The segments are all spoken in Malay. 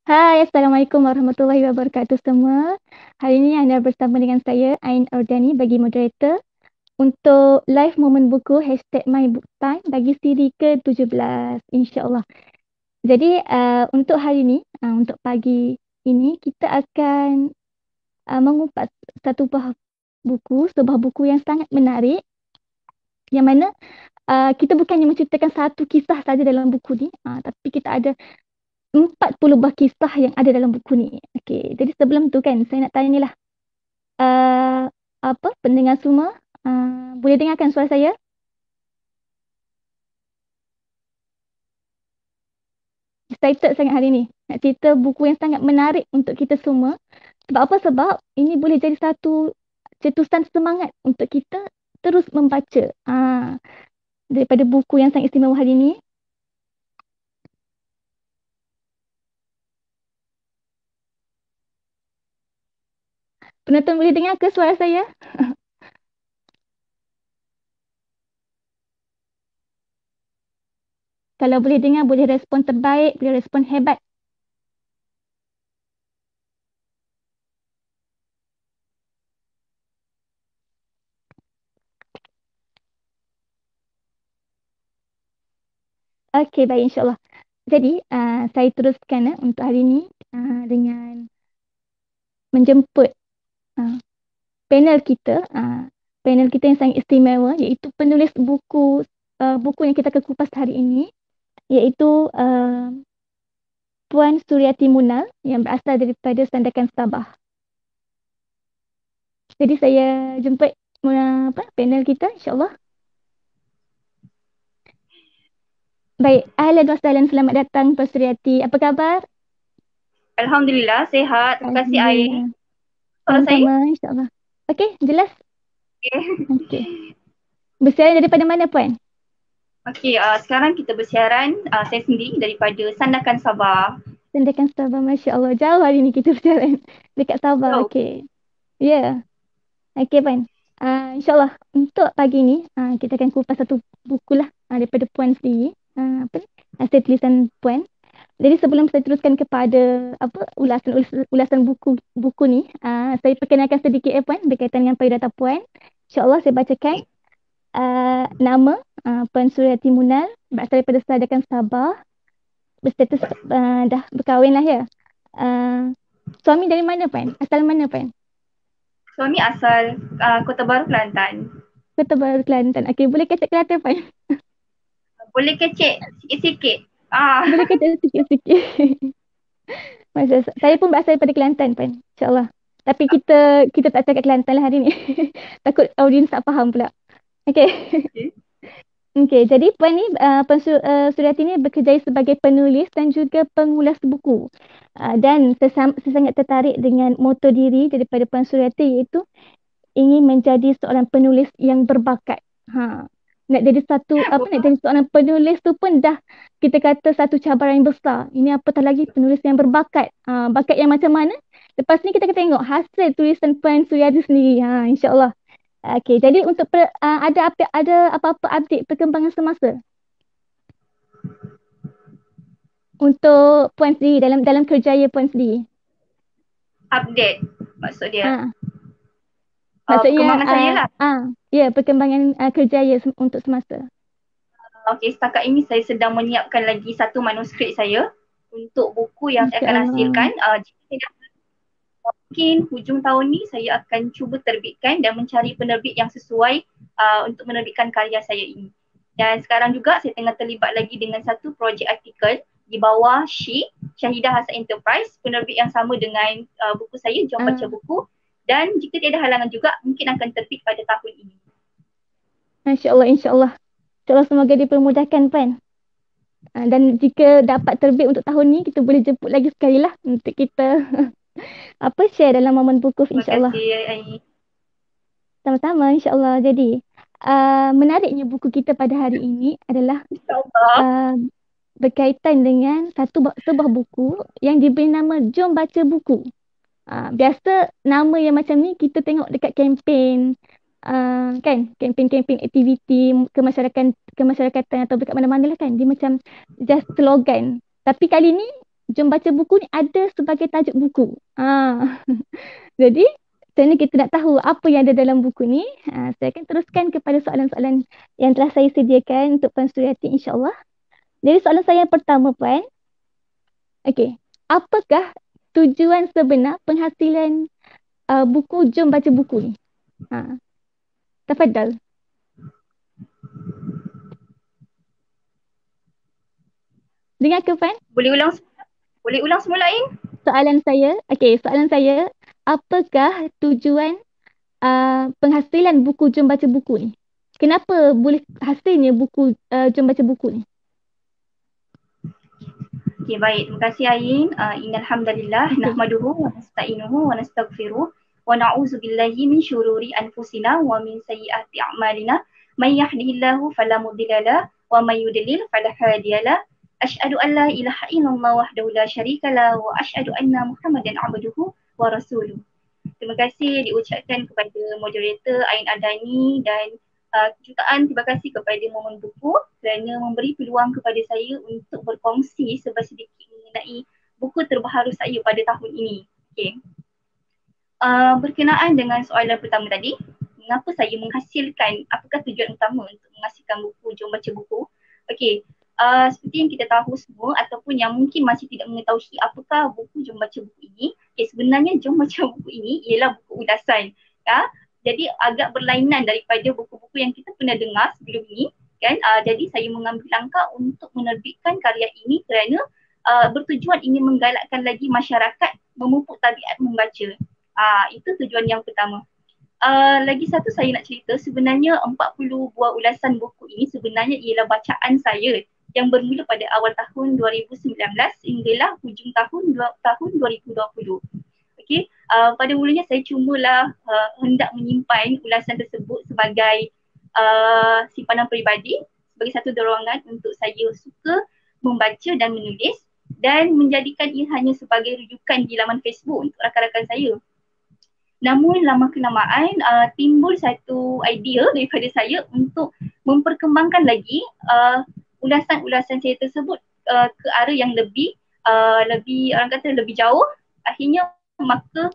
Hai, Assalamualaikum warahmatullahi wabarakatuh semua. Hari ini anda bersama dengan saya, Ain Ordani bagi moderator untuk live momen buku #MyBookTime bagi siri ke-17, insyaAllah. Jadi untuk hari ini, untuk pagi ini kita akan mengupas satu buah buku, sebuah buku yang sangat menarik yang mana kita bukannya menceritakan satu kisah saja dalam buku ni, tapi kita ada 40 buah kisah yang ada dalam buku ni. Okey, jadi sebelum tu kan saya nak tanya ni lah. Uh, apa pendengar semua boleh dengarkan suara saya? Excited sangat hari ni. Nak cerita buku yang sangat menarik untuk kita semua. Sebab apa? Sebab ini boleh jadi satu cetusan semangat untuk kita terus membaca. Daripada buku yang sangat istimewa hari ni. Penonton boleh dengar ke suara saya? Kalau boleh dengar, boleh respon terbaik, boleh respon hebat. Okey, baik, insyaAllah. Jadi, saya teruskan untuk hari ini dengan menjemput uh, panel kita, panel kita yang sangat istimewa, iaitu penulis buku yang kita akan kupas hari ini, iaitu Puan Suryati Munal yang berasal daripada Sandakan Sabah. Jadi saya jemput panel kita, insyaAllah. Baik, ahlan wa sahlan, selamat datang Puan Suryati. Apa khabar? Alhamdulillah, sehat. Terima kasih, Ain. Alhamdulillah. Suara saya? Sama-sama, insyaAllah. Okey, jelas? Okay. Okey. Bersiaran daripada mana, Puan? Okey, sekarang kita bersiaran saya sendiri daripada Sandakan Sabah. Sandakan Sabah, Masya Allah. Jauh hari ni kita berjalan dekat Sabah. So, Okey. Ya. Yeah. Okey, Puan. InsyaAllah untuk pagi ni kita akan kupas satu buku lah daripada Puan sendiri. Apa ni? Hasil tulisan Puan. Jadi sebelum saya teruskan kepada ulasan buku ni, saya perkenalkan sedikit Puan berkaitan dengan payudara Puan. InsyaAllah saya bacakan nama Puan Suryati Munal berasal daripada Sandakan Sabah. Berstatus dah berkahwin lah ya. Suami dari mana, Puan? Asal mana, Puan? suami asal Kota Baru, Kelantan. Kota Baru, Kelantan. Okey, boleh kata Kelantan, Puan? Boleh kecek sikit-sikit. Boleh kata sikit-sikit. Saya pun berasal daripada Kelantan, Puan. InsyaAllah. Tapi kita tak cakap Kelantan lah hari ni. Takut audiens tak faham pula. Okey. Okay. Okey, jadi Puan ni, Suryati ni bekerja sebagai penulis dan juga pengulas buku. Dan saya sangat tertarik dengan moto diri daripada Puan Suryati, iaitu ingin menjadi seorang penulis yang berbakat. Nak jadi seorang penulis tu pun dah kita kata satu cabaran yang besar. Ini apatah lagi penulis yang berbakat. Bakat yang macam mana? Lepas ni kita akan tengok hasil tulisan Puan Suryati sendiri. InsyaAllah. Okey, jadi untuk ada apa-apa update perkembangan semasa untuk Puan sendiri dalam kerjaya Puan sendiri. Update maksud dia. Ha, maksudnya Perkembangan saya lah. ya, perkembangan kerjaya untuk semasa. Okey, setakat ini saya sedang menyiapkan lagi satu manuskrip saya untuk buku yang saya akan InsyaAllah. hasilkan. Jika tidak, mungkin hujung tahun ni saya akan cuba terbitkan dan mencari penerbit yang sesuai untuk menerbitkan karya saya ini. Dan sekarang juga saya tengah terlibat lagi dengan satu projek artikel di bawah Syahidah Hasan Enterprise, penerbit yang sama dengan buku saya, Jom Baca Ah, Buku. Dan jika tiada halangan juga, mungkin akan terbit pada tahun ini. InsyaAllah, insyaAllah. InsyaAllah semoga dipermudahkan, Puan. Dan jika dapat terbit untuk tahun ni, kita boleh jemput lagi sekali lah untuk kita share dalam momen bukuf, Terima insyaAllah. kasih, Aini. Sama-sama, insyaAllah. Jadi, menariknya buku kita pada hari ini adalah InsyaAllah. uh, berkaitan dengan sebuah buku yang diberi nama Jom Baca Buku. Biasa nama yang macam ni kita tengok dekat kempen, kan, kempen-kempen aktiviti kemasyarakatan atau dekat mana-mana lah kan, dia macam just slogan. Tapi kali ni Jom Baca Buku ni ada sebagai tajuk buku. Jadi sebenarnya kita nak tahu apa yang ada dalam buku ni. Saya akan teruskan kepada soalan-soalan yang telah saya sediakan untuk Puan Suryati, insyaAllah. Jadi soalan saya yang pertama, Puan. Okey, apakah tujuan sebenar penghasilan buku Jom Baca Buku ni? Tafadhal. Dengar ke, Puan? Boleh ulang semula, Ain? Soalan saya, apakah tujuan penghasilan buku Jom Baca Buku ni? Kenapa boleh hasilnya buku Jom Baca Buku ni? Okey, baik. Terima kasih, Ain. Innal hamdalillah nahmaduhu wa nasta'inuhu wa nastaghfiruh wa na'udzu billahi min syururi anfusina wa min sayyiati a'malina. May yahdihillahu fala mudhillalah wa may yudlil fala hadiyalah. Asyhadu an la ilaha illallah wahdahu la syarikalah wa asyhadu anna Muhammadan abduhu wa rasuluh. Terima kasih diucapkan kepada moderator Ain Adani dan jutaan terima kasih kepada Momen Buku kerana memberi peluang kepada saya untuk berkongsi sedikit mengenai buku terbaru saya pada tahun ini. Okay. Berkenaan dengan soalan pertama tadi, mengapa saya menghasilkan, apakah tujuan utama untuk menghasilkan buku Jom Baca Buku? Okay. Seperti yang kita tahu semua ataupun yang mungkin masih tidak mengetahui apakah buku Jom Baca Buku ini, sebenarnya Jom Baca Buku ini ialah buku ulasan. Jadi agak berlainan daripada buku-buku yang kita pernah dengar sebelum ini kan. Jadi saya mengambil langkah untuk menerbitkan karya ini kerana bertujuan ingin menggalakkan lagi masyarakat memupuk tabiat membaca. Itu tujuan yang pertama. Lagi satu saya nak cerita, sebenarnya 40 buah ulasan buku ini sebenarnya ialah bacaan saya yang bermula pada awal tahun 2019 hinggalah hujung tahun 2020. Okay. Pada mulanya saya cubalah hendak menyimpan ulasan tersebut sebagai simpanan peribadi, sebagai satu dorongan untuk saya suka membaca dan menulis dan menjadikan ia hanya sebagai rujukan di laman Facebook untuk rakan-rakan saya. Namun lama kelamaan timbul satu idea daripada saya untuk memperkembangkan lagi ulasan-ulasan saya tersebut ke arah yang lebih orang kata lebih jauh. Akhirnya maka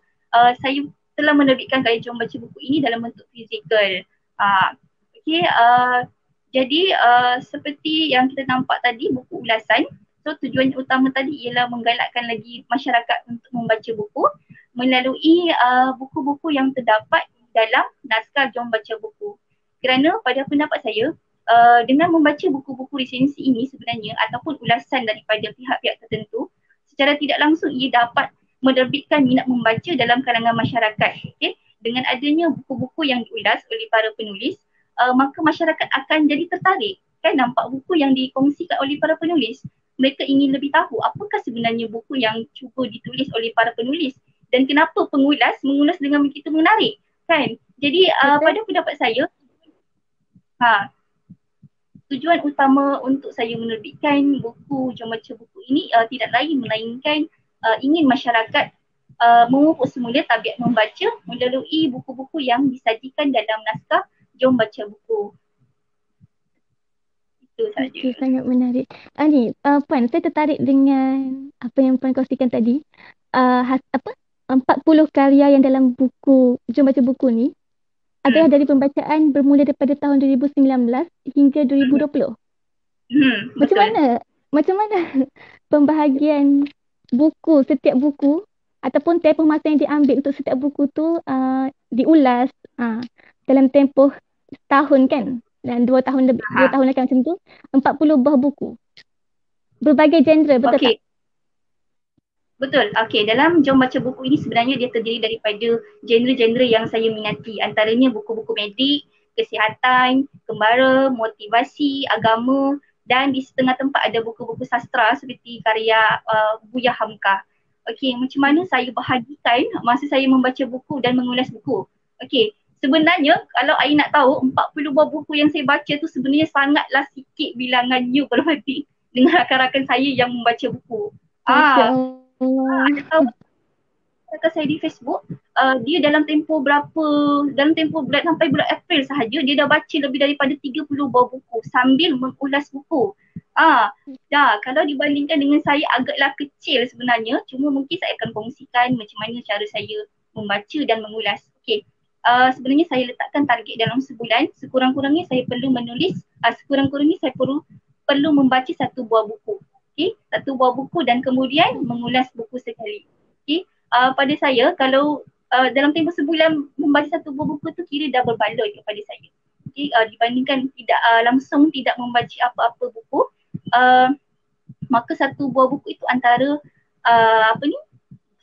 saya telah menerbitkan karya Jom Baca Buku ini dalam bentuk fizikal. Jadi seperti yang kita nampak tadi, buku ulasan. So tujuan utama tadi ialah menggalakkan lagi masyarakat untuk membaca buku melalui buku-buku yang terdapat dalam naskah Jom Baca Buku. Kerana pada pendapat saya, dengan membaca buku-buku resensi ini sebenarnya ataupun ulasan daripada pihak-pihak tertentu, secara tidak langsung ia dapat menerbitkan minat membaca dalam kalangan masyarakat. Okay? Dengan adanya buku-buku yang diulas oleh para penulis, maka masyarakat akan jadi tertarik. Kan nampak buku yang dikongsikan oleh para penulis. Mereka ingin lebih tahu apakah sebenarnya buku yang cuba ditulis oleh para penulis dan kenapa mengulas dengan begitu menarik. Kan? Jadi pada pendapat saya, tujuan utama untuk saya menerbitkan buku Jom Baca Buku ini tidak lain melainkan ingin masyarakat memupuk semula tabiat membaca melalui buku-buku yang disajikan dalam naskah Jom Baca Buku. Itu saja. Okay, sangat menarik. Puan, saya tertarik dengan apa yang Puan kongsikan tadi. 40 karya yang dalam buku Jom Baca Buku ni adalah dari pembacaan bermula daripada tahun 2019 hingga 2020. Macam mana pembahagian buku, setiap buku ataupun tempoh masa yang diambil untuk setiap buku tu diulas dalam tempoh setahun kan, dan 2 tahun lebih, 2 tahun akan macam tu, 40 buah buku berbagai genre, betul tak? Betul. Okey, dalam Jom Baca Buku ini sebenarnya dia terdiri daripada genre-genre yang saya minati. Antaranya buku-buku medik, kesihatan, kembara, motivasi, agama dan di setengah tempat ada buku-buku sastra seperti karya Buya Hamka. Okey, macam mana saya bahagikan masa saya membaca buku dan mengulas buku? Okey, sebenarnya kalau Ain nak tahu 40 buah buku yang saya baca tu sebenarnya sangatlah sikit bilangannya berbanding dengan rakan-rakan saya yang membaca buku. artikel saya di Facebook, dia dalam tempoh bulan sampai bulan April sahaja dia dah baca lebih daripada 30 buah buku sambil mengulas buku. Kalau dibandingkan dengan saya agaklah kecil sebenarnya, cuma mungkin saya akan kongsikan macam mana cara saya membaca dan mengulas. Okey. Sebenarnya saya letakkan target dalam sebulan, sekurang-kurangnya saya perlu menulis, sekurang-kurangnya saya perlu membaca satu buah buku. Okey, satu buah buku dan kemudian mengulas buku sekali. Okey, pada saya kalau dalam tempoh sebulan membaca satu buah buku tu kira dah berbaloi kepada saya. Okey, dibandingkan langsung tidak membaca apa-apa buku, maka satu buah buku itu antara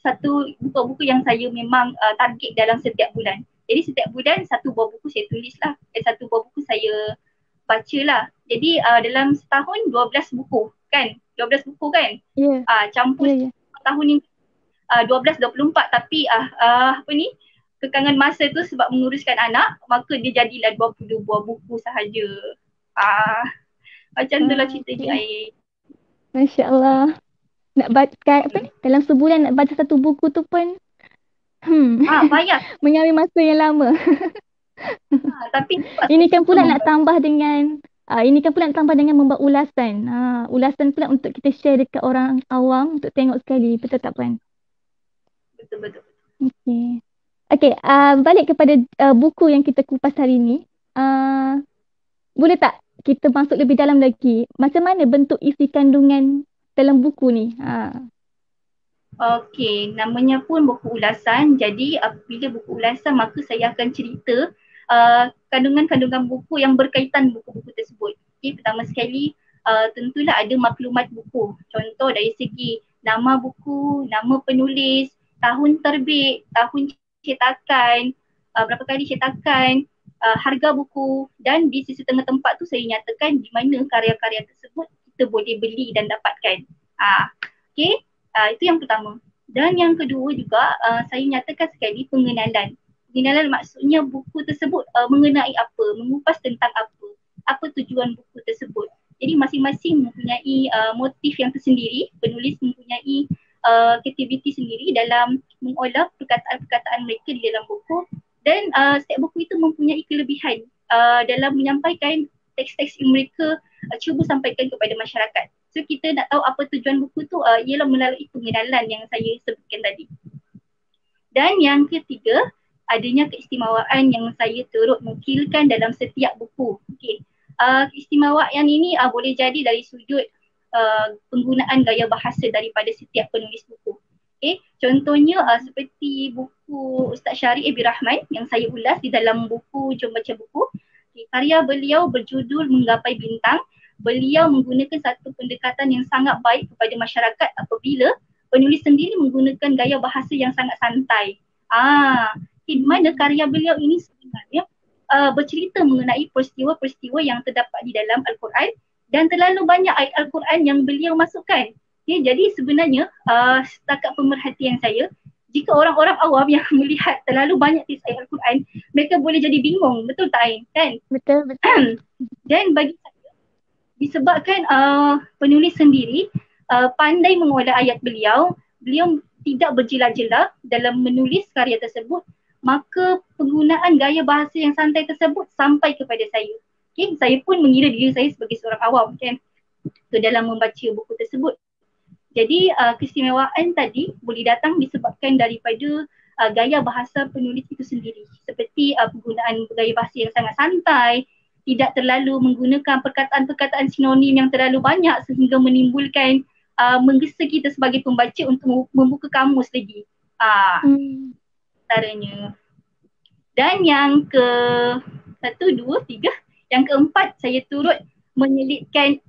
satu buku yang saya memang target dalam setiap bulan. Jadi setiap bulan satu buah buku saya tulis lah. Satu buah buku saya baca lah. Jadi dalam setahun 12 buku kan? 12 buku kan? Ya. Campur tahun ni 12-24 tapi kekangan masa tu sebab menguruskan anak, maka dia jadilah 20 buah buku sahaja. Macam tu lah ceritanya Ain. Masya Allah. Nak baca dalam sebulan nak baca satu buku tu pun payah. mengambil masa yang lama. Tapi ini kan pula nak tambah dengan membuat ulasan. Ulasan pula untuk kita share dekat orang awam untuk tengok sekali. Betul tak Puan? Betul. Okey, balik kepada buku yang kita kupas hari ni. Boleh tak kita masuk lebih dalam lagi? Macam mana bentuk isi kandungan dalam buku ni? Okey, namanya pun buku ulasan. Jadi apabila buku ulasan maka saya akan cerita kandungan-kandungan buku yang berkaitan buku-buku tersebut. Okey, pertama sekali tentulah ada maklumat buku. Contoh dari segi nama buku, nama penulis, tahun terbit, tahun cetakan, berapa kali cetakan, harga buku, dan di sisi tengah tempat tu saya nyatakan di mana karya-karya tersebut kita boleh beli dan dapatkan. Okey. Itu yang pertama. Dan yang kedua juga saya nyatakan sekali pengenalan. Pengenalan maksudnya buku tersebut mengenai apa, mengupas tentang apa tujuan buku tersebut. Jadi masing-masing mempunyai motif yang tersendiri, penulis mempunyai kreativiti sendiri dalam mengolah perkataan-perkataan mereka di dalam buku, dan setiap buku itu mempunyai kelebihan dalam menyampaikan teks-teks yang mereka cuba sampaikan kepada masyarakat. So kita nak tahu apa tujuan buku tu ialah melalui pengenalan yang saya sebutkan tadi. Dan yang ketiga, adanya keistimewaan yang saya turut nukilkan dalam setiap buku. Okey. Keistimewaan ini boleh jadi dari sudut penggunaan gaya bahasa daripada setiap penulis buku. Okay. Contohnya seperti buku Ustaz Syarif Ebir Rahman yang saya ulas di dalam buku Jom Baca Buku. Okay. Karya beliau berjudul Menggapai Bintang. Beliau menggunakan satu pendekatan yang sangat baik kepada masyarakat apabila penulis sendiri menggunakan gaya bahasa yang sangat santai. Di mana karya beliau ini sebenarnya bercerita mengenai peristiwa-peristiwa yang terdapat di dalam Al-Quran dan terlalu banyak ayat Al-Quran yang beliau masukkan. Okay, jadi sebenarnya setakat pemerhatian saya, jika orang-orang awam yang melihat terlalu banyak teks ayat Al-Quran, mereka boleh jadi bingung. Betul tak Ain? Kan? Betul. Dan bagi saya, disebabkan penulis sendiri pandai mengolah ayat beliau tidak berjela-jela dalam menulis karya tersebut, maka penggunaan gaya bahasa yang santai tersebut sampai kepada saya. Okay, saya pun mengira diri saya sebagai seorang awam kan dalam membaca buku tersebut. Jadi keistimewaan tadi boleh datang disebabkan daripada gaya bahasa penulis itu sendiri. Seperti penggunaan gaya bahasa yang sangat santai, tidak terlalu menggunakan perkataan-perkataan sinonim yang terlalu banyak sehingga menimbulkan menggesa kita sebagai pembaca untuk membuka kamus lagi. Antaranya. Dan yang ke 1, 2, 3, yang keempat saya turut menyelitkan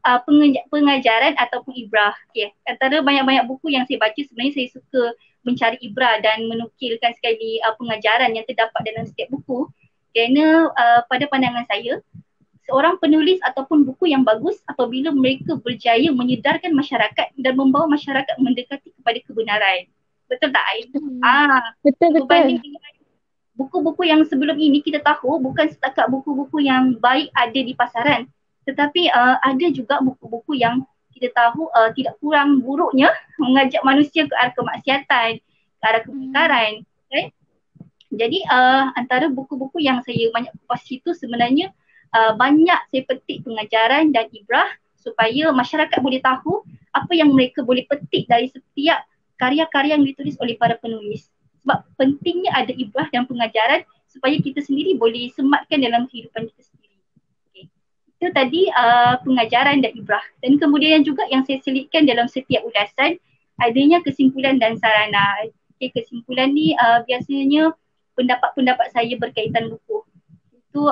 pengajaran ataupun ibrah. Okay. Antara banyak-banyak buku yang saya baca, sebenarnya saya suka mencari ibrah dan menukilkan sekali pengajaran yang terdapat dalam setiap buku. Kerana pada pandangan saya, seorang penulis ataupun buku yang bagus apabila mereka berjaya menyedarkan masyarakat dan membawa masyarakat mendekati kepada kebenaran. Betul tak Ain? Betul. Berbanding dengan buku-buku yang sebelum ini kita tahu bukan setakat buku-buku yang baik ada di pasaran, tetapi ada juga buku-buku yang kita tahu tidak kurang buruknya mengajak manusia ke arah kemaksiatan, ke arah kepelikaran. Right? Jadi antara buku-buku yang saya banyak kupas itu sebenarnya banyak saya petik pengajaran dan ibrah supaya masyarakat boleh tahu apa yang mereka boleh petik dari setiap karya-karya yang ditulis oleh para penulis. Sebab pentingnya ada ibrah dan pengajaran supaya kita sendiri boleh sematkan dalam kehidupan kita sendiri. Okay. Itu tadi pengajaran dan ibrah. Dan kemudian juga yang saya selitkan dalam setiap ulasan adanya kesimpulan dan sarana. Okay, kesimpulan ni biasanya pendapat-pendapat saya berkaitan buku. Itu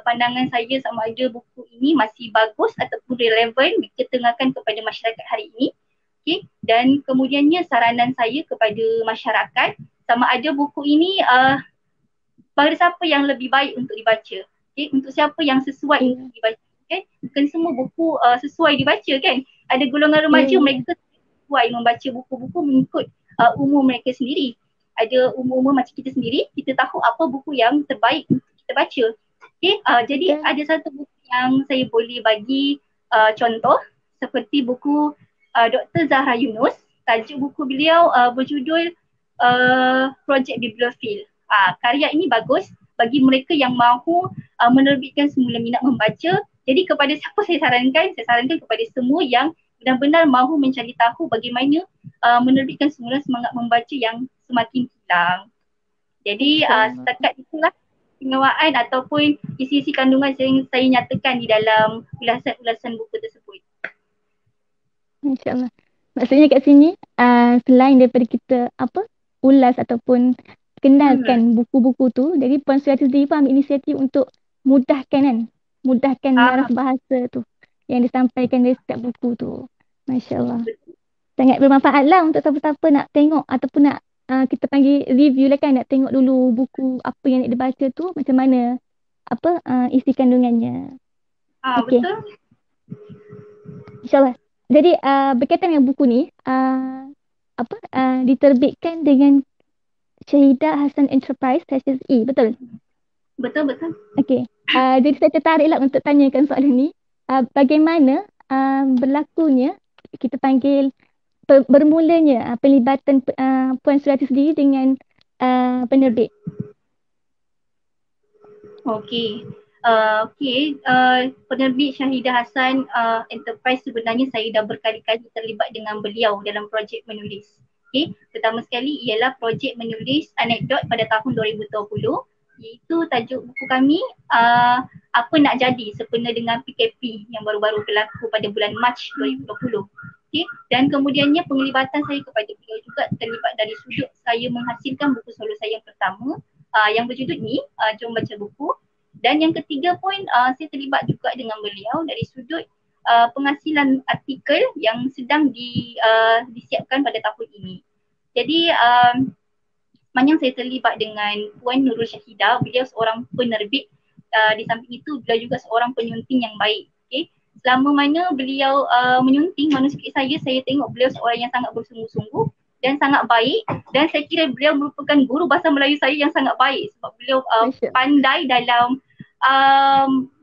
pandangan saya sama ada buku ini masih bagus ataupun relevan diketengahkan kepada masyarakat hari ini. Okay. Dan kemudiannya saranan saya kepada masyarakat sama ada buku ini pada siapa yang lebih baik untuk dibaca. Okay. Untuk siapa yang sesuai untuk dibaca. Okay. Bukan semua buku sesuai dibaca kan. Ada golongan remaja mereka sesuai membaca buku-buku mengikut umur mereka sendiri. Ada umur-umur macam kita sendiri, kita tahu apa buku yang terbaik untuk kita baca. Okay, jadi ada satu buku yang saya boleh bagi contoh seperti buku Dr. Zahra Yunus. Tajuk buku beliau berjudul Projek Bibliofil. Karya ini bagus bagi mereka yang mahu menerbitkan semula minat membaca. Jadi kepada siapa saya sarankan? Saya sarankan kepada semua yang benar-benar mahu mencari tahu bagaimana menerbitkan semula semangat membaca yang semakin hilang. Jadi setakat itulah penguasaan ataupun isi-isi kandungan yang saya nyatakan di dalam ulasan-ulasan buku tersebut. InsyaAllah. Maksudnya kat sini selain daripada kita ulas ataupun kenalkan buku-buku tu, jadi Puan Surati sendiri pun ambil inisiatif untuk mudahkan laras bahasa tu yang disampaikan dari setiap buku tu. Masya Allah. Sangat bermanfaat lah untuk siapa-siapa nak tengok ataupun nak kita panggil review lah kan, nak tengok dulu buku apa yang nak dibaca tu macam mana isi kandungannya. Okay. Betul. InsyaAllah. Jadi berkaitan dengan buku ni diterbitkan dengan Syahidah Hasan Enterprise HSE, betul? Betul. Okay. Jadi saya tertariklah untuk tanyakan soalan ni. Bagaimana berlakunya kita panggil bermulanya pelibatan Puan Surati sendiri dengan penerbit? Okey. Penerbit Syahidah Hasan Enterprise sebenarnya saya dah berkali-kali terlibat dengan beliau dalam projek menulis. Okay. Pertama sekali ialah projek menulis anekdot pada tahun 2020, iaitu tajuk buku kami Apa Nak Jadi Sempena Dengan PKP yang baru-baru berlaku pada bulan Mac 2020. Okay. Dan kemudiannya penglibatan saya kepada beliau juga terlibat dari sudut saya menghasilkan buku solo saya yang pertama yang berjudul ni Jom Baca Buku. Dan yang ketiga pun saya terlibat juga dengan beliau dari sudut penghasilan artikel yang sedang disiapkan pada tahun ini. Jadi sepanjang saya terlibat dengan Puan Nurul Syahidah, beliau seorang penerbit, di samping itu beliau juga seorang penyunting yang baik. Okay. Selama mana beliau menyunting manuskrip saya tengok beliau seorang yang sangat bersungguh-sungguh dan sangat baik, dan saya kira beliau merupakan guru bahasa Melayu saya yang sangat baik sebab beliau pandai dalam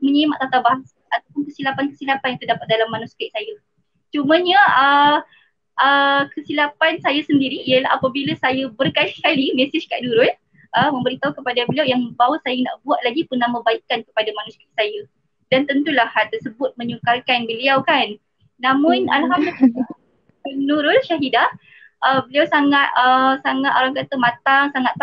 menyimak tata bahasa ataupun kesilapan-kesilapan yang terdapat dalam manuskrip saya. Cumanya kesilapan saya sendiri ialah apabila saya berkali-kali mesej Kak Nurul memberitahu kepada beliau yang bahawa saya nak buat lagi penambahbaikan kepada manuskrip saya. Dan tentulah hal tersebut menyukarkan beliau kan. Namun alhamdulillah Nurul Syahidah beliau sangat orang kata matang, sangat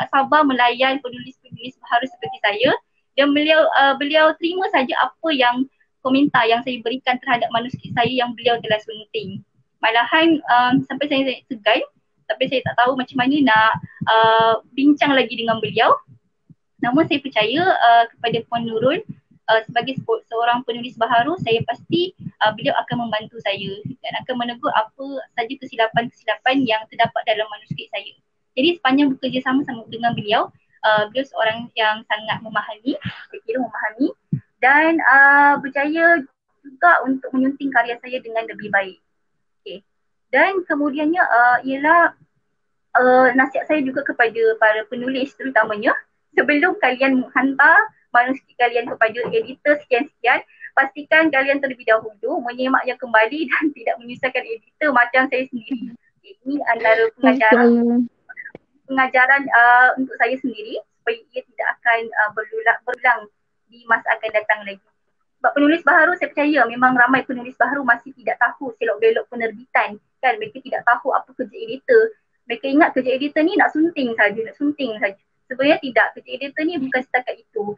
sabar melayan penulis-penulis baharu seperti saya. Dan beliau terima saja apa yang komentar yang saya berikan terhadap manuskrip saya yang beliau telah sunting. Malahan sampai saya segan, tapi saya tak tahu macam mana nak bincang lagi dengan beliau. Namun saya percaya kepada Puan Nurul sebagai seorang penulis baharu, saya pasti beliau akan membantu saya dan akan menegur apa saja kesilapan-kesilapan yang terdapat dalam manuskrip saya. Jadi sepanjang bekerjasama dengan beliau, beliau seorang yang sangat memahami, saya kira memahami dan berjaya juga untuk menyunting karya saya dengan lebih baik. Okay. Dan kemudiannya ialah nasihat saya juga kepada para penulis terutamanya, sebelum kalian hantar manuskrip kalian kepada editor sekian-sekian, pastikan kalian terlebih dahulu menyemaknya kembali dan tidak menyusahkan editor macam saya sendiri. Ini antara Masya Allah. pengajaran untuk saya sendiri supaya ia tidak akan berulang di masa akan datang lagi. Sebab penulis baharu saya percaya memang ramai penulis baharu masih tidak tahu selok-belok penerbitan kan. Mereka tidak tahu apa kerja editor. Mereka ingat kerja editor ni nak sunting saja. Sebenarnya tidak, kerja editor ni bukan setakat itu.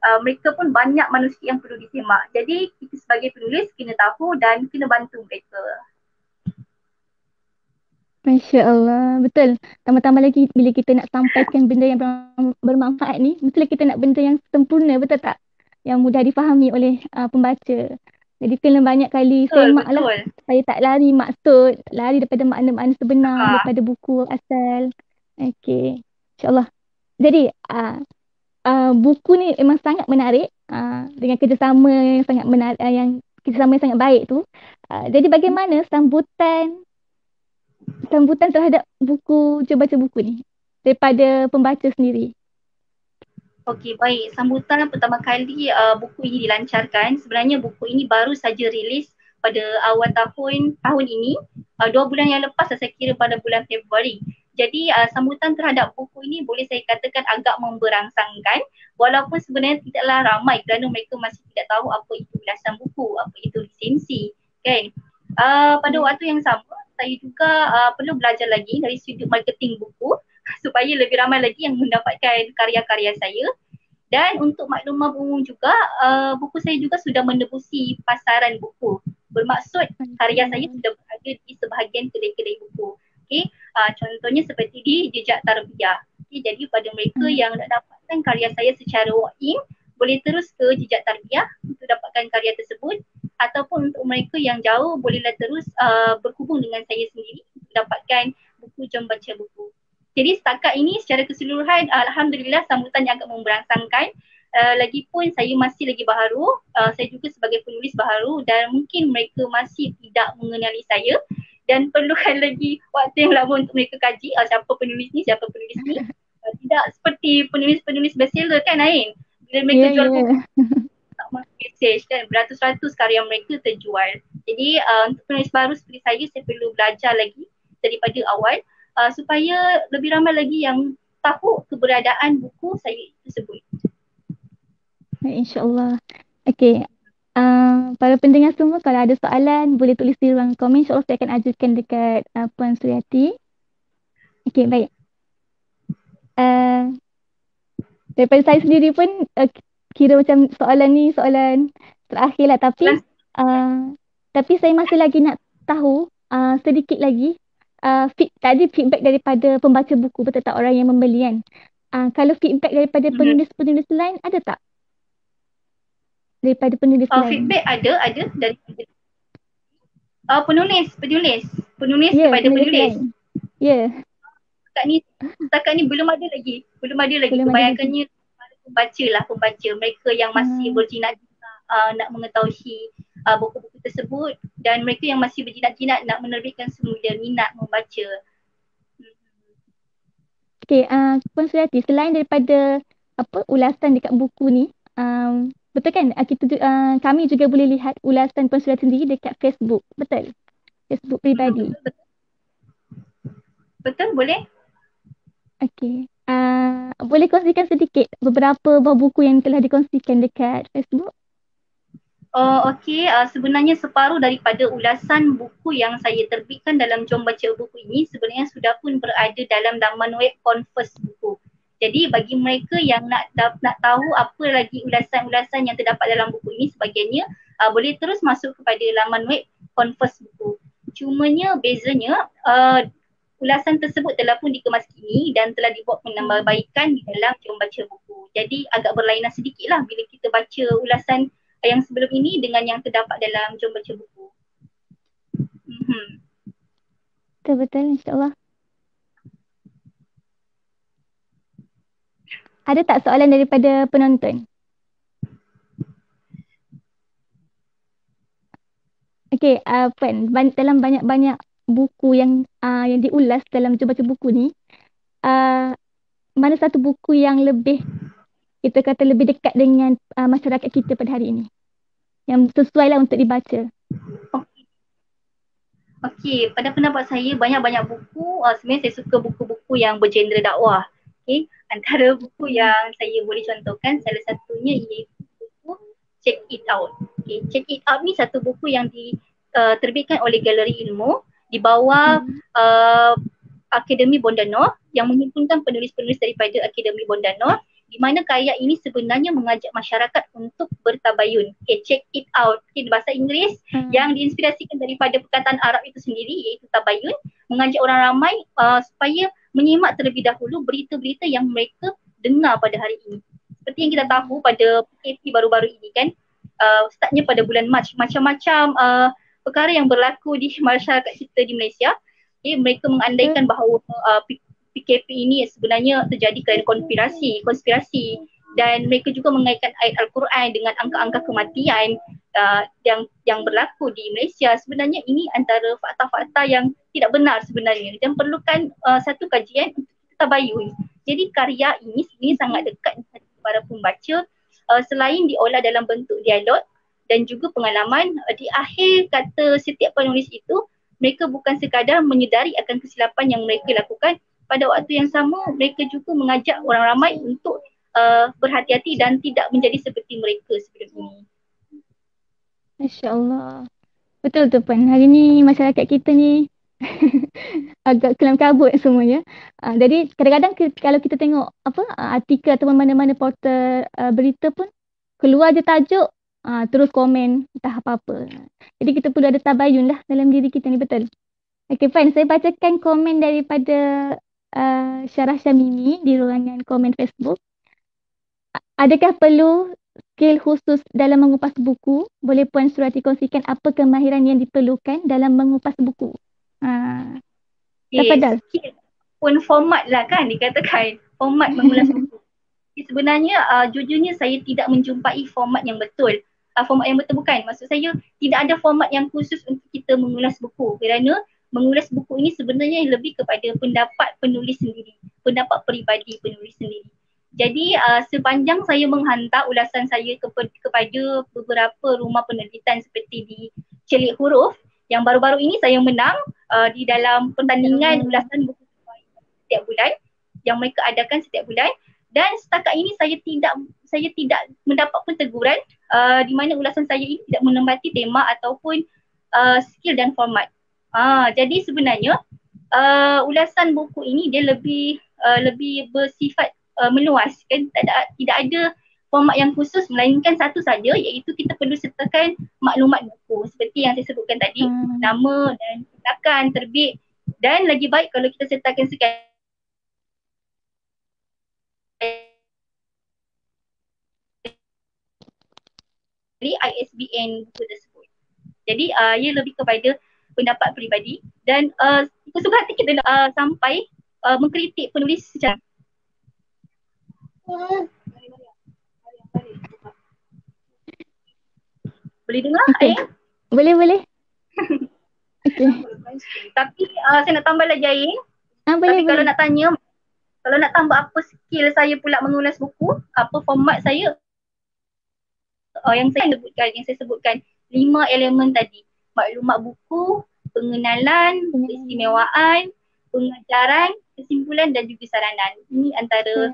Mereka pun banyak manusia yang perlu disemak. Jadi kita sebagai penulis kena tahu dan kena bantu mereka. Masya Allah. Betul. Tambah-tambah lagi bila kita nak sampaikan benda yang bermanfaat ni, mestilah kita nak benda yang sempurna, betul tak? Yang mudah difahami oleh pembaca. Jadi kena banyak kali Betul, semak lah. betul. Supaya tak lari maksud, lari daripada makna-makna sebenar, Ha. daripada buku asal. Okey. InsyaAllah. Jadi, buku ni memang sangat menarik. Dengan kerjasama yang sangat menarik, kerjasama yang sangat baik tu. Jadi bagaimana sambutan terhadap buku, cuba baca buku ni daripada pembaca sendiri? Okey, baik. Sambutan pertama kali buku ini dilancarkan. Sebenarnya buku ini baru saja rilis pada awal tahun ini. 2 bulan yang lepas, saya kira pada bulan Februari. Jadi sambutan terhadap buku ini boleh saya katakan agak memberangsangkan, walaupun sebenarnya tidaklah ramai kerana mereka masih tidak tahu apa itu ulasan buku, apa itu lisensi, kan. Pada waktu yang sama, saya juga perlu belajar lagi dari sudut marketing buku supaya lebih ramai lagi yang mendapatkan karya-karya saya. Dan untuk makluman umum juga, buku saya juga sudah menembusi pasaran buku. Bermaksud karya saya sudah berada di sebahagian kedai-kedai buku. Okay? Contohnya seperti di Jejak Tarbiyah. Okay? Jadi pada mereka yang nak dapatkan karya saya secara walk-in, boleh terus ke Jejak Tarbiyah untuk dapatkan karya tersebut. Ataupun untuk mereka yang jauh, bolehlah terus berhubung dengan saya sendiri untuk dapatkan buku Jom Baca Buku. Jadi setakat ini secara keseluruhan alhamdulillah sambutannya agak memberangsangkan. Lagipun saya masih lagi baharu, saya juga sebagai penulis baharu dan mungkin mereka masih tidak mengenali saya dan perlukan lagi waktu yang lama untuk mereka kaji siapa penulis ni. Tidak seperti penulis-penulis bestseller kan Ain. Bila mereka jual buku tak mahu message kan, beratus-ratus karya mereka terjual. Jadi untuk penulis baru seperti saya perlu belajar lagi daripada awal supaya lebih ramai lagi yang tahu keberadaan buku saya tersebut. InsyaAllah. Okey. Para pendengar semua, kalau ada soalan boleh tulis di ruang komen. InsyaAllah saya akan ajukan dekat Puan Suriati. Okey, baik. Daripada saya sendiri pun kira macam soalan ni soalan terakhir lah, tapi saya masih lagi nak tahu sedikit lagi tadi feedback daripada pembaca buku, betul tak, orang yang membeli kan? Kalau feedback daripada penulis-penulis lain ada tak? Daripada penulis lain. Feedback ada daripada penulis kepada penulis. Ya. Setakat ni belum ada lagi. Kebanyakannya pembaca mereka yang masih berjinak-jinak nak mengetahui buku-buku tersebut dan mereka yang masih berjinak-jinak nak menerbitkan semula minat membaca. Okey, Puan Suriati, selain daripada ulasan dekat buku ni, betul kan kami juga boleh lihat ulasan Puan Suriati sendiri dekat Facebook, betul? Facebook peribadi. Betul, boleh. Okey. Boleh kongsikan sedikit beberapa buah buku yang telah dikongsikan dekat Facebook? Okey, sebenarnya separuh daripada ulasan buku yang saya terbitkan dalam Jom Baca Buku ini sebenarnya sudah pun berada dalam laman web Converse Buku. Jadi bagi mereka yang nak tahu apa lagi ulasan-ulasan yang terdapat dalam buku ini sebagainya, boleh terus masuk kepada laman web Converse Buku. Cumanya bezanya ulasan tersebut telah pun dikemas kini dan telah dibuat penambahbaikan di dalam Jom Baca Buku. Jadi agak berlainan sedikit lah bila kita baca ulasan yang sebelum ini dengan yang terdapat dalam Jom Baca Buku. Betul-betul, insyaAllah. Ada tak soalan daripada penonton? Okey, Puan, dalam banyak-banyak buku yang diulas dalam Jom Baca Buku ni, mana satu buku yang lebih, kita kata lebih dekat dengan masyarakat kita pada hari ini? Yang sesuai lah untuk dibaca. Okey, pada pendapat saya banyak-banyak buku, sebenarnya saya suka buku-buku yang bergenre dakwah. Okey, antara buku Hmm. yang saya boleh contohkan salah satunya iaitu buku Check It Out. Okey, Check It Out ni satu buku yang diterbitkan oleh Galeri Ilmu di bawah Hmm. uh, Akademi Bondano yang menghimpunkan penulis-penulis daripada Akademi Bondano di mana karya ini sebenarnya mengajak masyarakat untuk bertabayun. Okay, check it out. Okay, bahasa Inggeris Ah, yang diinspirasikan daripada perkataan Arab itu sendiri iaitu tabayun, mengajak orang ramai supaya menyimak terlebih dahulu berita-berita yang mereka dengar pada hari ini. Seperti yang kita tahu pada PKP baru-baru ini kan, startnya pada bulan Mac, macam-macam perkara yang berlaku di masyarakat kita di Malaysia. Okay, mereka betul. mengandaikan bahawa PKP ini sebenarnya terjadi kerana konspirasi dan mereka juga mengaitkan ayat Al-Quran dengan angka-angka kematian yang berlaku di Malaysia. Sebenarnya ini antara fakta-fakta yang tidak benar sebenarnya dan perlukan satu kajian untuk tabayun. Jadi karya ini sebenarnya sangat dekat dengan para pembaca selain diolah dalam bentuk dialog dan juga pengalaman. Di akhir kata setiap penulis itu mereka bukan sekadar menyedari akan kesilapan yang mereka lakukan, pada waktu yang sama mereka juga mengajak orang ramai untuk berhati-hati dan tidak menjadi seperti mereka sebelum ini. Masya Allah. Betul tu Puan. Hari ni masyarakat kita ni agak kelam kabut semuanya. Jadi kadang-kadang kalau kita tengok apa artikel ataupun mana-mana portal berita pun keluar je tajuk terus komen entah apa-apa. Jadi kita perlu ada tabayun lah dalam diri kita ni, betul. Okey fine, saya bacakan komen daripada Syarah Syamimi di ruangan komen Facebook. Adakah perlu skill khusus dalam mengupas buku? Boleh Puan Surati kongsikan apa kemahiran yang diperlukan dalam mengupas buku? Ha, tafadhal. Skill pun format lah kan dikatakan, format mengulas buku. Sebenarnya jujurnya saya tidak menjumpai format yang betul. Format yang betul bukan, maksud saya tidak ada format yang khusus untuk kita mengulas buku kerana mengulas buku ini sebenarnya lebih kepada pendapat penulis sendiri, pendapat peribadi penulis sendiri. Jadi sepanjang saya menghantar ulasan saya kepada beberapa rumah penerbitan seperti di Celik Huruf yang baru-baru ini saya menang di dalam pertandingan ulasan buku setiap bulan yang mereka adakan setiap bulan, dan setakat ini saya tidak mendapat pun teguran di mana ulasan saya ini tidak menempati tema ataupun skill dan format. Jadi sebenarnya ulasan buku ini dia lebih bersifat meluas kan, tidak ada format yang khusus melainkan satu saja iaitu kita perlu sertakan maklumat buku seperti yang saya sebutkan tadi, Hmm. nama dan cetakan terbit, dan lagi baik kalau kita sertakan sekali ISBN buku tersebut. Jadi ia lebih kepada pendapat peribadi dan kesukaan hati kita sampai mengkritik penulis secara boleh dengar Okey. Boleh, boleh. Okey. tapi saya nak tambah lagi Ain. Boleh, Tapi kalau boleh. nak tanya, kalau nak tambah apa skill saya pula mengulas buku, apa format saya, yang saya sebutkan 5 elemen tadi. Maklumat buku, pengenalan, Pengenalan. keistimewaan, pengajaran, kesimpulan dan juga saranan. Ini antara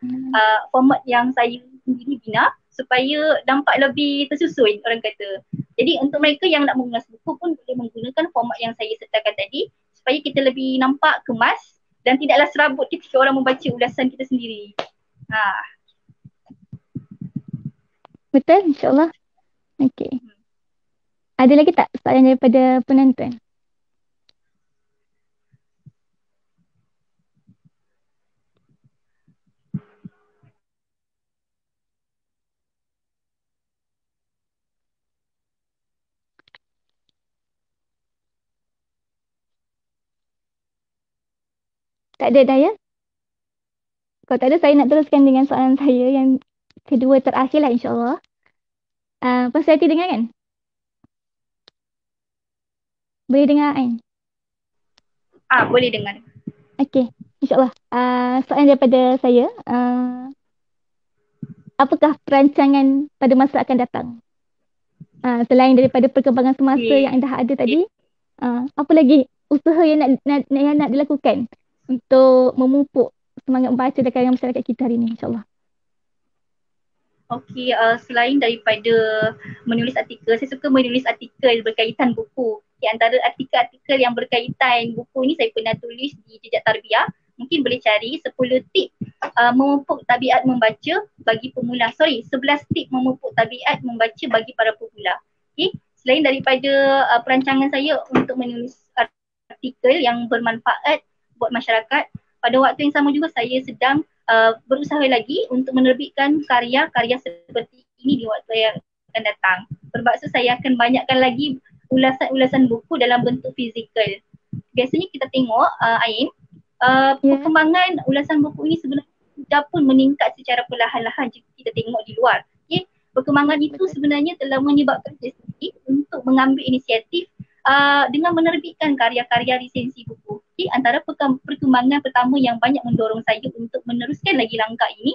format yang saya sendiri bina supaya nampak lebih tersusun orang kata. Jadi untuk mereka yang nak mengulas buku pun boleh menggunakan format yang saya sertakan tadi supaya kita lebih nampak kemas dan tidaklah serabut ketika orang membaca ulasan kita sendiri. Betul, insyaAllah. Okey. Ada lagi tak soalan daripada penonton? Tak ada dah ya? Kalau tak ada, saya nak teruskan dengan soalan saya yang kedua terakhir lah insyaAllah. Puan Surati dengar kan? Boleh dengar kan? Boleh dengar. Okey, insyaAllah. Soalan daripada saya. Apakah perancangan pada masa akan datang? Selain daripada perkembangan semasa yang Okay. dah ada tadi, apa lagi usaha yang nak dilakukan untuk memupuk semangat membaca di kalangan masyarakat kita hari ini, insyaAllah? Okey, selain daripada menulis artikel, saya suka menulis artikel berkaitan buku. Antara artikel-artikel yang berkaitan buku ni saya pernah tulis di Jejak Tarbiyah. Mungkin boleh cari 10 tip memupuk tabiat membaca bagi pemula. 11 tip memupuk tabiat membaca bagi para pemula. Okey, selain daripada perancangan saya untuk menulis artikel yang bermanfaat buat masyarakat, pada waktu yang sama juga saya sedang berusaha lagi untuk menerbitkan karya-karya seperti ini di waktu yang akan datang. Bermaksud saya akan banyakkan lagi ulasan-ulasan buku dalam bentuk fizikal. Biasanya kita tengok Ain, perkembangan ulasan buku ini sebenarnya sudah pun meningkat secara perlahan-lahan jika kita tengok di luar. Okay? Perkembangan itu sebenarnya telah menyebabkan saya sendiri untuk mengambil inisiatif dengan menerbitkan karya-karya resensi buku. Okay, antara perkembangan pertama yang banyak mendorong saya untuk meneruskan lagi langkah ini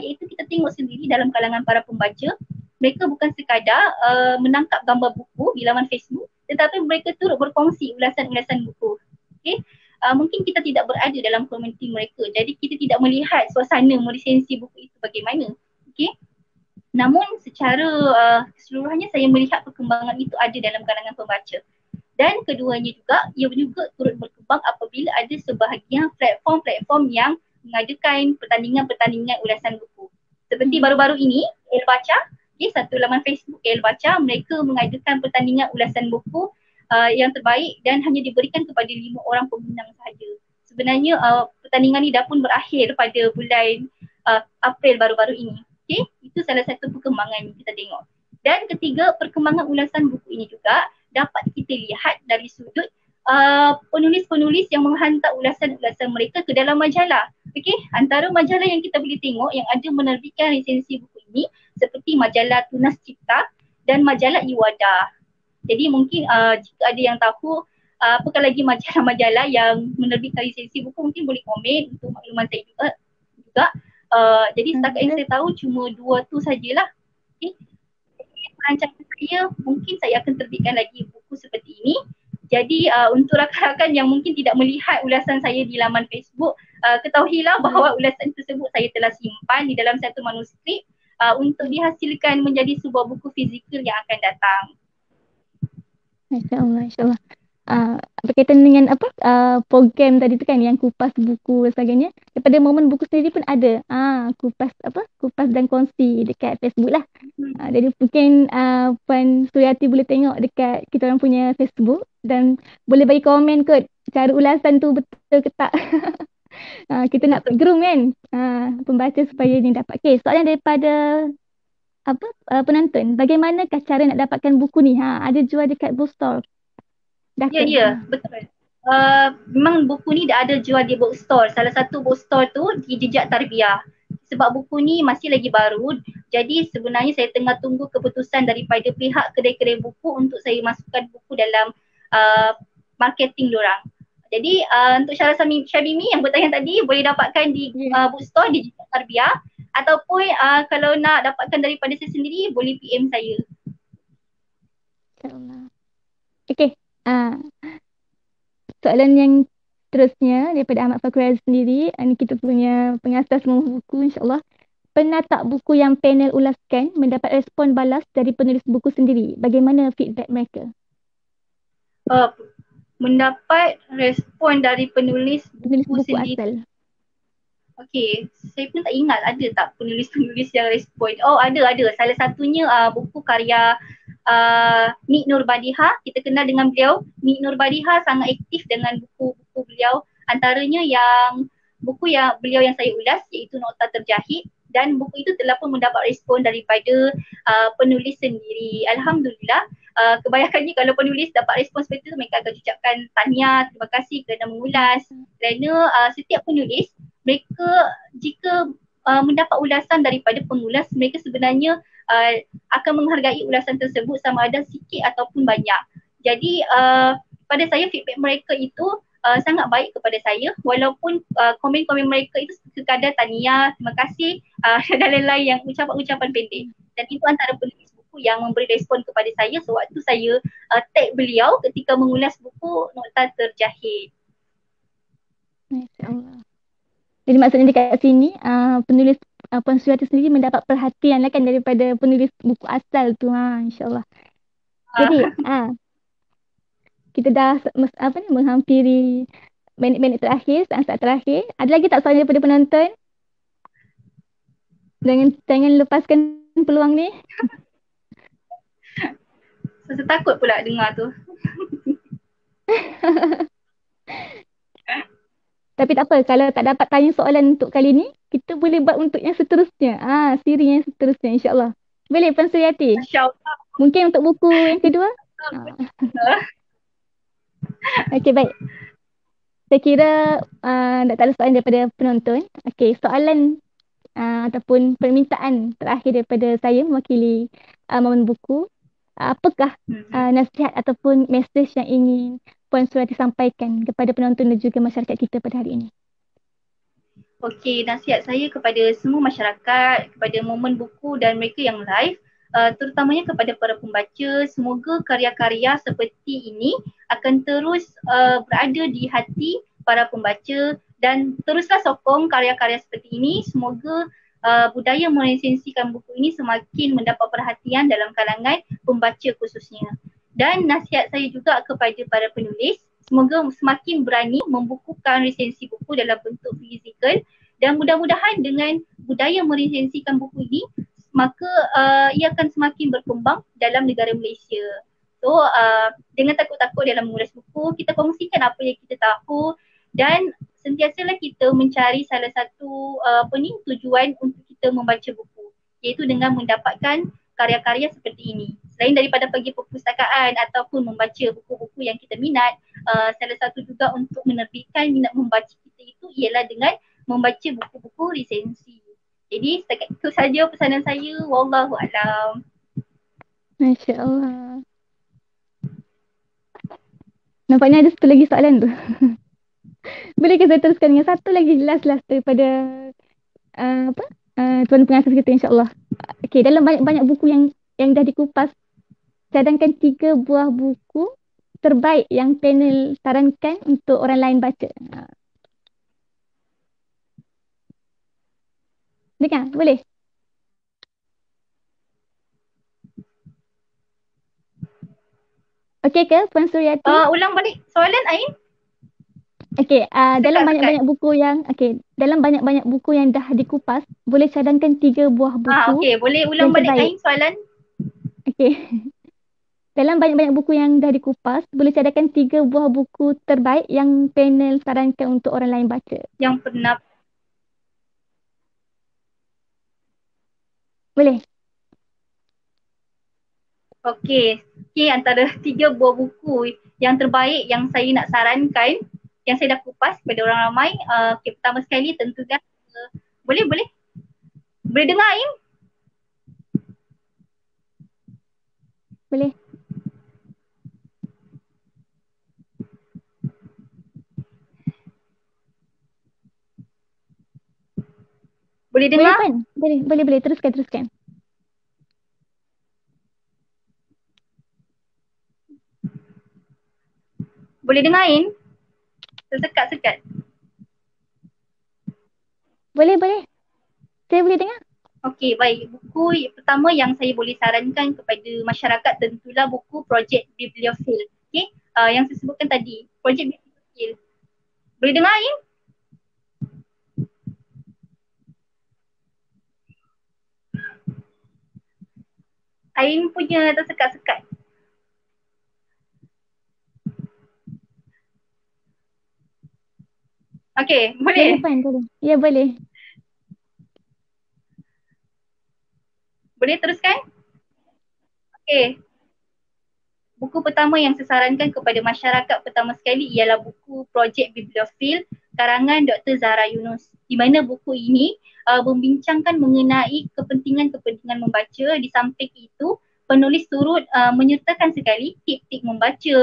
iaitu kita tengok sendiri dalam kalangan para pembaca, mereka bukan sekadar menangkap gambar buku di laman Facebook, tetapi mereka turut berkongsi ulasan-ulasan buku. Okay? Mungkin kita tidak berada dalam komuniti mereka, jadi kita tidak melihat suasana meresensi buku itu bagaimana. Okay? Namun secara keseluruhannya saya melihat perkembangan itu ada dalam kalangan pembaca. Dan keduanya juga, ia juga turut berkembang apabila ada sebahagian platform-platform yang mengadakan pertandingan-pertandingan ulasan buku. Seperti baru-baru ini, El-Baca, satu laman Facebook El-Baca, mereka mengadakan pertandingan ulasan buku yang terbaik dan hanya diberikan kepada 5 orang pemenang sahaja. Sebenarnya pertandingan ini dah pun berakhir pada bulan April baru-baru ini. Okay? Itu salah satu perkembangan yang kita tengok. Dan ketiga, perkembangan ulasan buku ini juga dapat kita lihat dari sudut penulis-penulis yang menghantar ulasan-ulasan mereka ke dalam majalah. Okey, antara majalah yang kita boleh tengok yang ada menerbitkan resensi buku ini seperti majalah Tunas Cipta dan majalah Iwada. Jadi mungkin jika ada yang tahu apakah lagi majalah-majalah yang menerbitkan resensi buku, mungkin boleh komen untuk makluman saya juga. Jadi setakat yang saya tahu cuma 2 tu sajalah. Okay. Perancangan saya, mungkin saya akan terbitkan lagi buku seperti ini. Jadi untuk rakan-rakan yang mungkin tidak melihat ulasan saya di laman Facebook, ketahuilah bahawa ulasan tersebut saya telah simpan di dalam satu manuskrip untuk dihasilkan menjadi sebuah buku fizikal yang akan datang. Masya-Allah, insya-Allah. Berkaitan dengan program tadi tu kan yang kupas buku dan sebagainya, daripada momen buku sendiri pun ada kupas dan kongsi dekat Facebook lah. Jadi mungkin Puan Suriati boleh tengok dekat kita orang punya Facebook dan boleh bagi komen kot cara ulasan tu betul ke tak. Kita nak groom kan pembaca supaya ni dapat. Okay, soalan daripada penonton, bagaimanakah cara nak dapatkan buku ni? Ada jual dekat bookstore? Ya, betul. Memang buku ni dah ada jual di bookstore. Salah satu bookstore tu di Jejak Tarbiyah. Sebab buku ni masih lagi baru, jadi sebenarnya saya tengah tunggu keputusan daripada pihak kedai-kedai buku untuk saya masukkan buku dalam marketing diorang. Jadi untuk Syarah Syabimi yang bertanya tadi, boleh dapatkan di bookstore di Jejak Tarbiyah, ataupun kalau nak dapatkan daripada saya sendiri, boleh PM saya. Okay. Soalan yang terusnya daripada Ahmad Fakhrizal sendiri, ini kita punya pengasas semua buku, insyaAllah. Pernah tak buku yang panel ulaskan mendapat respon balas dari penulis buku sendiri? Bagaimana feedback mereka? Mendapat respon dari penulis buku sendiri. Asal. Okey, saya pun tak ingat ada tak penulis-penulis yang respon. Oh, ada. Salah satunya buku karya Nik Nurbadiha. Kita kenal dengan beliau. Nik Nurbadiha sangat aktif dengan buku-buku beliau. Antaranya buku yang beliau yang saya ulas iaitu Nota Terjahit, dan buku itu telah pun mendapat respon daripada penulis sendiri. Alhamdulillah. Kebanyakannya kalau penulis dapat respon seperti itu, mereka akan ucapkan tahniah, terima kasih kerana mengulas. Kerana setiap penulis, mereka jika mendapat ulasan daripada pengulas, mereka sebenarnya akan menghargai ulasan tersebut sama ada sikit ataupun banyak. Jadi pada saya feedback mereka itu sangat baik kepada saya, walaupun komen-komen mereka itu sekadar tahniah, terima kasih dan lain-lain yang ucapan-ucapan pendek. Dan itu antara penulis buku. buku yang memberi respon kepada saya sewaktu saya tag beliau ketika mengulas buku Nokta Terjahit. Masya Allah. Jadi maksudnya dekat sini penulis Puan Suriati sendiri mendapat perhatian lah kan daripada penulis buku asal tu. InsyaAllah. Jadi kita dah menghampiri minit-minit terakhir, saat-saat terakhir. Ada lagi tak soalan daripada penonton? Jangan lepaskan peluang ni. Saya takut pula dengar tu. Tapi tak apa, kalau tak dapat tanya soalan untuk kali ni, kita boleh buat untuk yang seterusnya. Siri yang seterusnya insya-Allah. Boleh Puan Suriati? Masya-Allah. Mungkin untuk buku yang kedua? Okey, baik. Saya kira tak ada soalan daripada penonton. Okey, soalan ataupun permintaan terakhir daripada saya mewakili Momen Buku. Apakah nasihat ataupun mesej yang ingin Puan Suriati sampaikan kepada penonton dan juga masyarakat kita pada hari ini? Okey, nasihat saya kepada semua masyarakat, kepada Momen Buku dan mereka yang live, terutamanya kepada para pembaca, semoga karya-karya seperti ini akan terus berada di hati para pembaca dan teruslah sokong karya-karya seperti ini. Semoga budaya meresensikan buku ini semakin mendapat perhatian dalam kalangan pembaca khususnya. Dan nasihat saya juga kepada para penulis, semoga semakin berani membukukan resensi buku dalam bentuk fizikal dan mudah-mudahan dengan budaya meresensikan buku ini maka ia akan semakin berkembang dalam negara Malaysia. So jangan takut-takut dalam mengulas buku, kita kongsikan apa yang kita tahu dan sentiasalah kita mencari salah satu tujuan untuk kita membaca buku, iaitu dengan mendapatkan karya-karya seperti ini. Selain daripada pergi perpustakaan ataupun membaca buku-buku yang kita minat, salah satu juga untuk menerbitkan minat membaca kita itu ialah dengan membaca buku-buku resensi. Jadi setakat itu saja pesanan saya. Wallahu a'lam. Masya Allah. Nampaknya ada satu lagi soalan tu. Bolehkah saya teruskan dengan satu lagi last daripada tuan pengasas kita insya-Allah. Okey, dalam banyak-banyak buku yang dah dikupas, cadangkan 3 buah buku terbaik yang panel sarankan untuk orang lain baca. Dengar, boleh? Okey ke Puan Suriati? Ulang balik soalan Ain. Okey, dalam banyak-banyak buku yang dah dikupas, boleh cadangkan 3 buah buku. Okey, boleh ulang balik Ain soalan. Okey. Dalam banyak-banyak buku yang dah dikupas, boleh cadangkan 3 buah buku terbaik yang panel sarankan untuk orang lain baca. Yang pernah. Boleh? Okey, antara 3 buah buku yang terbaik yang saya nak sarankan, yang saya dah kupas kepada orang ramai, pertama sekali tentunya boleh dengar Aim? Boleh. Boleh dengar? Boleh, teruskan. Boleh dengar Ain? Tersekat-sekat. Boleh. Saya boleh dengar. Okey, baik. Buku pertama yang saya boleh sarankan kepada masyarakat tentulah buku Projek Bibliofil. Okey, yang saya sebutkan tadi, Projek Bibliofil. Boleh dengar Ain? Ain punya tersekat-sekat. Okey, boleh? Boleh. Ya, boleh. Boleh teruskan? Okey. Buku pertama yang saya sarankan kepada masyarakat pertama sekali ialah buku Projek Bibliofil karangan Dr. Zahra Yunus. Di mana buku ini membincangkan mengenai kepentingan-kepentingan membaca. Di samping itu, penulis turut menyertakan sekali tip-tip membaca,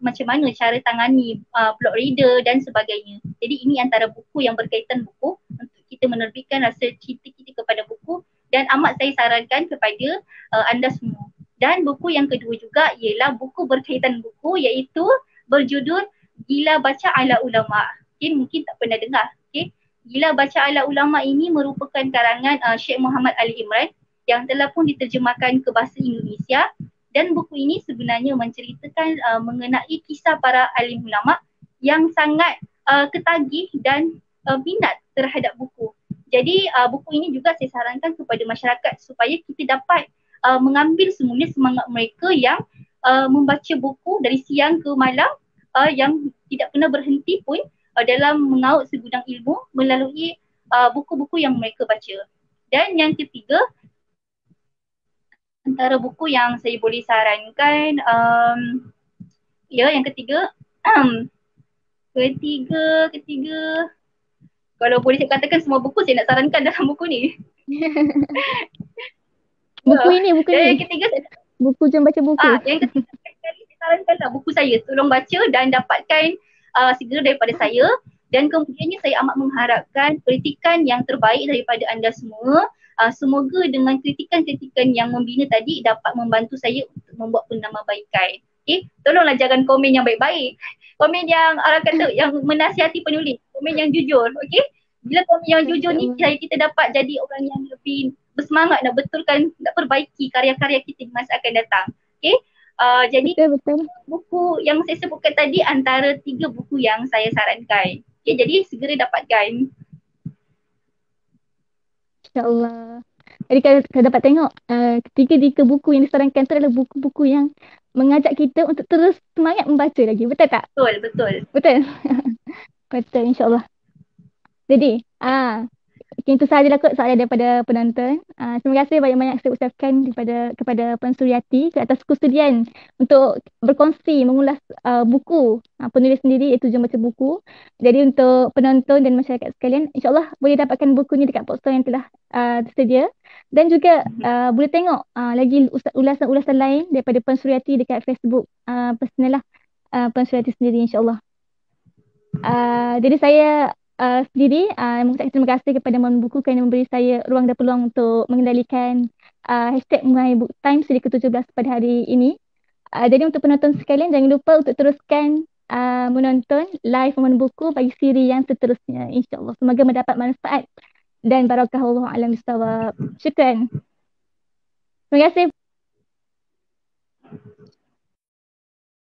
macam mana cara tangani block reader dan sebagainya. Jadi ini antara buku yang berkaitan buku untuk kita menerbitkan rasa cinta kita kepada buku dan amat saya sarankan kepada anda semua. Dan buku yang kedua juga ialah buku berkaitan buku iaitu berjudul Gila Baca Ala Ulama. Okay, mungkin tak pernah dengar. Okay. Gila Baca Ala Ulama ini merupakan karangan Syekh Muhammad Ali Imran yang telah pun diterjemahkan ke bahasa Indonesia, dan buku ini sebenarnya menceritakan mengenai kisah para alim ulama yang sangat ketagih dan minat terhadap buku. Jadi buku ini juga saya sarankan kepada masyarakat supaya kita dapat mengambil semula semangat mereka yang membaca buku dari siang ke malam, yang tidak pernah berhenti pun dalam mengaut segudang ilmu melalui buku-buku yang mereka baca. Dan yang ketiga, antara buku yang saya boleh sarankan, yang ketiga, kalau boleh saya katakan semua buku saya nak sarankan dalam buku ni. Buku ini, Yang ketiga, buku jom baca buku. Yang ketiga sekali saya sarankanlah buku saya. Tolong baca dan dapatkan segera daripada saya. Dan kemudiannya saya amat mengharapkan kritikan yang terbaik daripada anda semua. Semoga dengan kritikan-kritikan yang membina tadi dapat membantu saya untuk membuat penambahbaikan. Okay, tolonglah jangan komen yang baik-baik. Komen yang orang kata yang menasihati penulis. Komen yang jujur, okay? Bila komen yang jujur ni kita dapat jadi orang yang lebih bersemangat nak betulkan, nak perbaiki karya-karya kita di masa akan datang. Okay? Jadi betul. Buku yang saya sebutkan tadi antara 3 buku yang saya sarankan. Okay, jadi segera dapatkan. InsyaAllah. Jadi kalau dapat tengok, tiga buku yang disarankan tu adalah buku-buku yang mengajak kita untuk terus semangat membaca lagi. Betul tak? Betul. Betul? Betul, insyaAllah. Jadi, itu sahajalah kot soalan daripada penonton. Terima kasih banyak-banyak saya ucapkan kepada Puan Suryati ke atas kesudian untuk berkongsi, mengulas buku penulis sendiri iaitu Jom Baca Buku. Jadi untuk penonton dan masyarakat sekalian, insyaAllah boleh dapatkan buku ni dekat bookstore yang telah tersedia. Dan juga boleh tengok lagi ulasan-ulasan lain daripada Puan Suryati dekat Facebook personal lah Puan Suryati sendiri, insyaAllah. Jadi saya sendiri mengucapkan terima kasih kepada Momen Buku kerana memberi saya ruang dan peluang untuk mengendalikan hashtag My Book Time seri ke-17 pada hari ini. Jadi untuk penonton sekalian, jangan lupa untuk teruskan menonton live Momen Buku bagi siri yang seterusnya, insyaAllah. Semoga mendapat manfaat dan barakah Allah alam bisawab. Syukran. Terima kasih.